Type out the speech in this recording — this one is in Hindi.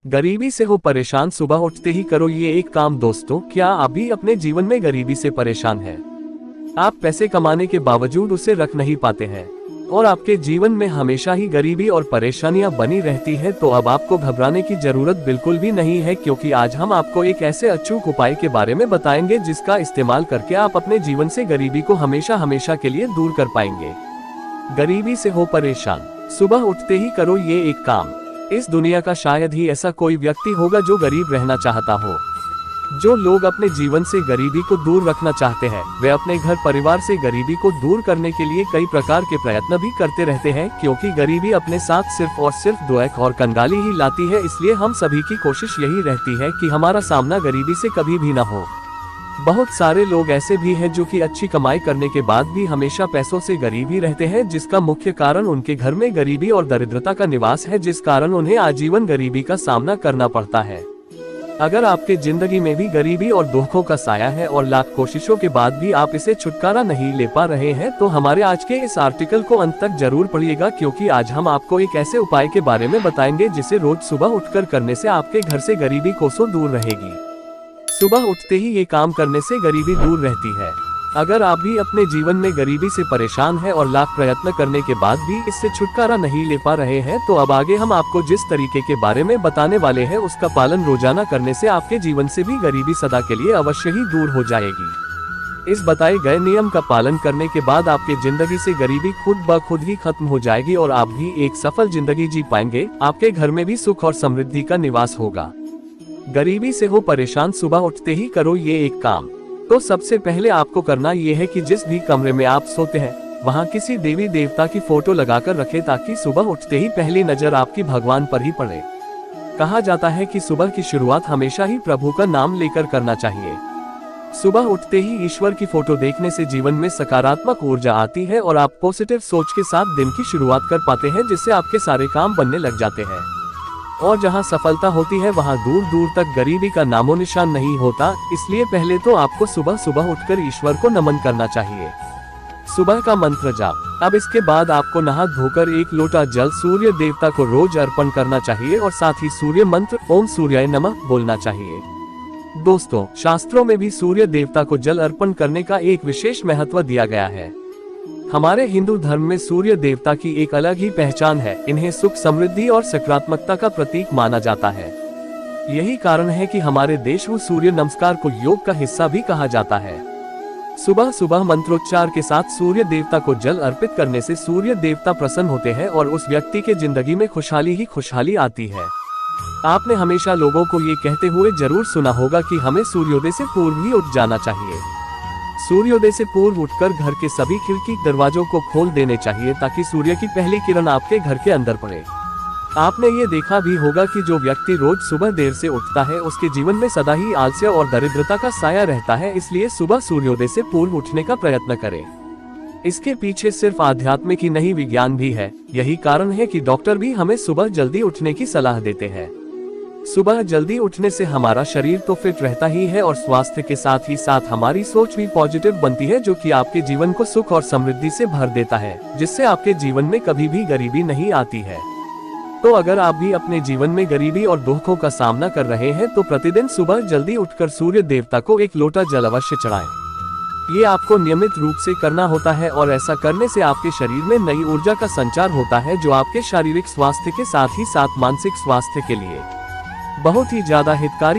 गरीबी से हो परेशान, सुबह उठते ही करो ये एक काम। दोस्तों, क्या आप भी अपने जीवन में गरीबी से परेशान हैं? आप पैसे कमाने के बावजूद उसे रख नहीं पाते हैं और आपके जीवन में हमेशा ही गरीबी और परेशानियां बनी रहती है, तो अब आपको घबराने की जरूरत बिल्कुल भी नहीं है, क्योंकि आज हम आपको एक ऐसे अचूक उपाय के बारे में बताएंगे जिसका इस्तेमाल करके आप अपने जीवन से गरीबी को हमेशा हमेशा के लिए दूर कर पाएंगे। गरीबी से हो परेशान, सुबह उठते ही करो ये एक काम। इस दुनिया का शायद ही ऐसा कोई व्यक्ति होगा जो गरीब रहना चाहता हो। जो लोग अपने जीवन से गरीबी को दूर रखना चाहते हैं, वे अपने घर परिवार से गरीबी को दूर करने के लिए कई प्रकार के प्रयत्न भी करते रहते हैं, क्योंकि गरीबी अपने साथ सिर्फ और सिर्फ दुख और कंगाली ही लाती है। इसलिए हम सभी की कोशिश यही रहती है कि हमारा सामना गरीबी से कभी भी न हो। बहुत सारे लोग ऐसे भी हैं जो कि अच्छी कमाई करने के बाद भी हमेशा पैसों से गरीब ही रहते हैं, जिसका मुख्य कारण उनके घर में गरीबी और दरिद्रता का निवास है, जिस कारण उन्हें आजीवन गरीबी का सामना करना पड़ता है। अगर आपके जिंदगी में भी गरीबी और दुखों का साया है और लाख कोशिशों के बाद भी आप इसे छुटकारा नहीं ले पा रहे हैं, तो हमारे आज के इस आर्टिकल को अंत तक जरूर पढ़िएगा, क्योंकि आज हम आपको एक ऐसे उपाय के बारे में बताएंगे जिसे रोज सुबह उठकर करने से आपके घर से गरीबी कोसों दूर रहेगी। सुबह उठते ही ये काम करने से गरीबी दूर रहती है। अगर आप भी अपने जीवन में गरीबी से परेशान हैं और लाख प्रयत्न करने के बाद भी इससे छुटकारा नहीं ले पा रहे हैं, तो अब आगे हम आपको जिस तरीके के बारे में बताने वाले हैं उसका पालन रोजाना करने से आपके जीवन से भी गरीबी सदा के लिए अवश्य ही दूर हो जाएगी। इस बताए गए नियम का पालन करने के बाद आपके जिंदगी से गरीबी खुद ब खुद ही खत्म हो जाएगी और आप भी एक सफल जिंदगी जी पाएंगे। आपके घर में भी सुख और समृद्धि का निवास होगा। गरीबी से हो परेशान, सुबह उठते ही करो ये एक काम। तो सबसे पहले आपको करना ये है कि जिस भी कमरे में आप सोते हैं वहाँ किसी देवी देवता की फोटो लगाकर रखें, ताकि सुबह उठते ही पहली नजर आपकी भगवान पर ही पड़े। कहा जाता है कि सुबह की शुरुआत हमेशा ही प्रभु का नाम लेकर करना चाहिए। सुबह उठते ही ईश्वर की फोटो देखने से जीवन में सकारात्मक ऊर्जा आती है और आप पॉजिटिव सोच के साथ दिन की शुरुआत कर पाते हैं, जिससे आपके सारे काम बनने लग जाते हैं। और जहां सफलता होती है वहां दूर दूर तक गरीबी का नामो निशान नहीं होता। इसलिए पहले तो आपको सुबह सुबह उठकर ईश्वर को नमन करना चाहिए। सुबह का मंत्र जाप। अब इसके बाद आपको नहा धोकर एक लोटा जल सूर्य देवता को रोज अर्पण करना चाहिए और साथ ही सूर्य मंत्र ओम सूर्याय नमः बोलना चाहिए। दोस्तों, शास्त्रों में भी सूर्य देवता को जल अर्पण करने का एक विशेष महत्व दिया गया है। हमारे हिंदू धर्म में सूर्य देवता की एक अलग ही पहचान है। इन्हें सुख, समृद्धि और सकारात्मकता का प्रतीक माना जाता है। यही कारण है कि हमारे देश में सूर्य नमस्कार को योग का हिस्सा भी कहा जाता है। सुबह सुबह मंत्रोच्चार के साथ सूर्य देवता को जल अर्पित करने से सूर्य देवता प्रसन्न होते हैं और उस व्यक्ति के जिंदगी में खुशहाली ही खुशहाली आती है। आपने हमेशा लोगों को ये कहते हुए जरूर सुना होगा कि हमें सूर्योदय से पूर्व ही उठ जाना चाहिए। सूर्योदय से पूर्व उठकर घर के सभी खिड़की दरवाजों को खोल देने चाहिए, ताकि सूर्य की पहली किरण आपके घर के अंदर पड़े। आपने ये देखा भी होगा कि जो व्यक्ति रोज सुबह देर से उठता है उसके जीवन में सदा ही आलस्य और दरिद्रता का साया रहता है। इसलिए सुबह सूर्योदय से पूर्व उठने का प्रयत्न करें। इसके पीछे सिर्फ आध्यात्मिक ही नहीं, विज्ञान भी है। यही कारण है कि डॉक्टर भी हमें सुबह जल्दी उठने की सलाह देते हैं। सुबह जल्दी उठने से हमारा शरीर तो फिट रहता ही है और स्वास्थ्य के साथ ही साथ हमारी सोच भी पॉजिटिव बनती है, जो कि आपके जीवन को सुख और समृद्धि से भर देता है, जिससे आपके जीवन में कभी भी गरीबी नहीं आती है। तो अगर आप भी अपने जीवन में गरीबी और दुखों का सामना कर रहे हैं, तो प्रतिदिन सुबह जल्दी उठकर सूर्य देवता को एक लोटा जल अवश्य चढ़ाएं। ये आपको नियमित रूप से करना होता है और ऐसा करने से आपके शरीर में नई ऊर्जा का संचार होता है, जो आपके शारीरिक स्वास्थ्य के साथ ही साथ मानसिक स्वास्थ्य के लिए बहुत ही ज्यादा हितकारी